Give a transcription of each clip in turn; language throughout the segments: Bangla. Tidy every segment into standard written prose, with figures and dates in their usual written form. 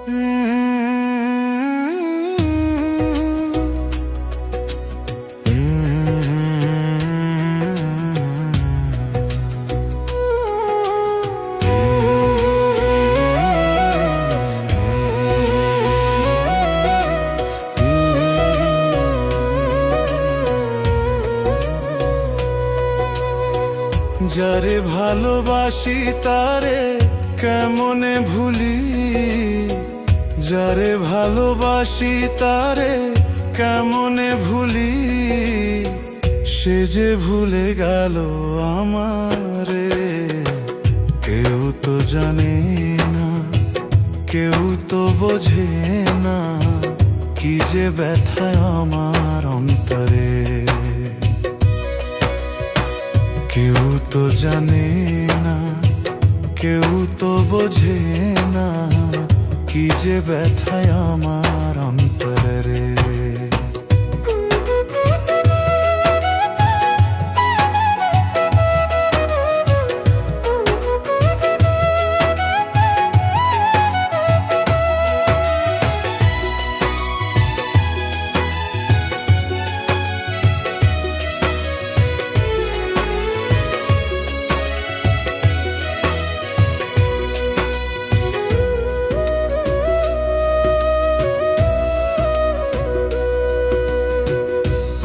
যারে ভালোবাসি তারে কেমনে ভুলি, যারে ভালোবাসি তারে কেমনে ভুলি, সে যে ভুলে গেল আমারে। কেউ তো জানে না, কেউ তো বোঝে না, কি যে ব্যথা আমার অন্তরে। কেউ তো জানে না, কেউ তো বোঝে না, কি যে ব্যথা আমার অন্তরে।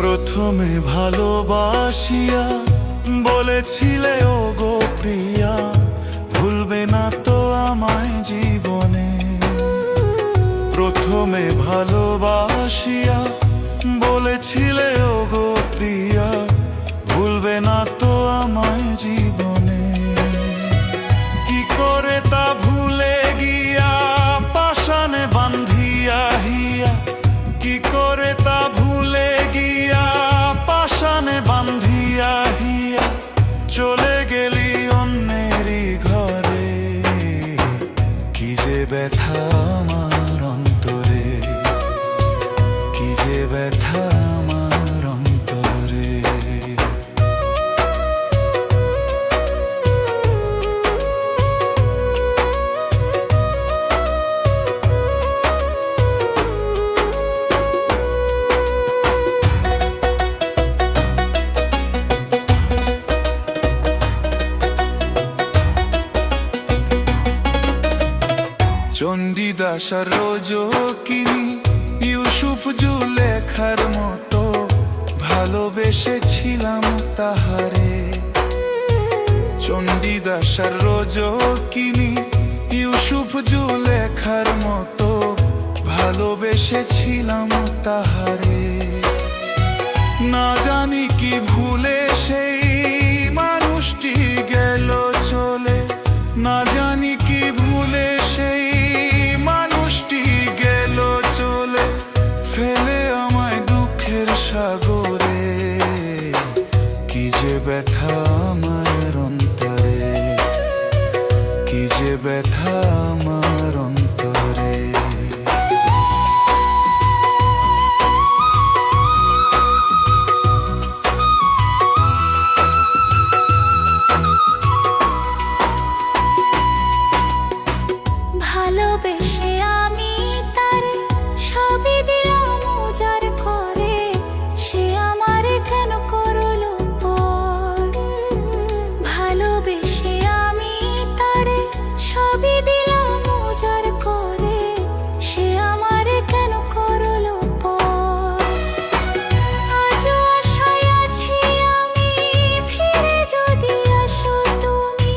প্রথমে ভালোবাসিয়া বলেছিলে ও গো প্রিয়া, ভুলবে না তো আমায় জীবনে। প্রথমে ভালোবাসিয়া বলেছিলে ও গো প্রিয়া, ভুলবে না তো আমায় জীবনে। কি করে তা ভুলে গিয়া পাশানে বান্ধিয়া হিয়া, কি করে তা ভুলে গিয়া পাশানে বান্ধিয়া হিয়া, চলে গেলি অন্যেরই ঘরে। কি যে ব্যথা আমার অন্তরে, কি যে ব্যথা আমার অন্তরে। চণ্ডীদাস আর রোজকিনী, ইউসুফ জুলেখার মতো ভালোবেসেছিলাম তাহারে। চণ্ডীদাস আর রোজকিনী, ইউসুফ জুলেখার মতো ভালোবেসেছিলাম তাহারে। না জানি কি ভুলে সেই মানুষটি গেল চলে, না জানি কি ভুলে সেই মানুষটি গেল চলে, ফেলে আমায় দুঃখের সাগরে। কি যে ব্যথা আমার অন্তরে, কি যে ব্যথা আমার অন্তরে। ভালোবেসে আমি তারে সবই দিলাম উজাড় করে, সে আমারে কেন করলো পর। ভালোবেসে আমি তারে সবই দিলাম উজাড় করে, সে আমারে কেন করলো পর। আজও আশায় আছি আমি, ফিরে যদি আসো তুমি।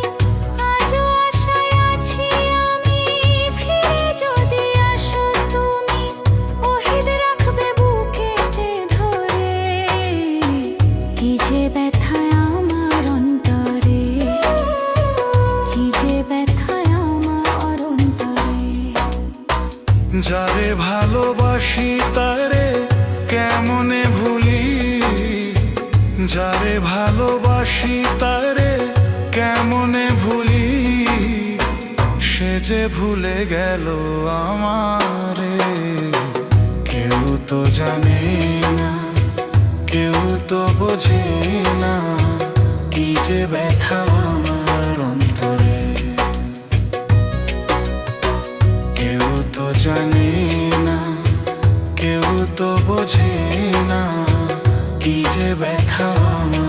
আজও আশায় আছি আমি, যদি আসো তুমি। ওহিদ রাখবে বুকেতে ধরে, কি যে ব্যথা আমার অন্তরে, কি যে ব্যথা আমার অন্তরে। যারে ভালোবাসি তারে কেমনে ভুলি, যারে ভালোবাসি তারে কেমনে ভুলি, সে যে ভুলে গেল আমারে। কেউ তো জানে না, কেউ তো বোঝে না, কি যে ব্যথা আমার অন্তরে। কেউ তো জানে না, কেউ তো বোঝে না কি যে ব্যথা আমার।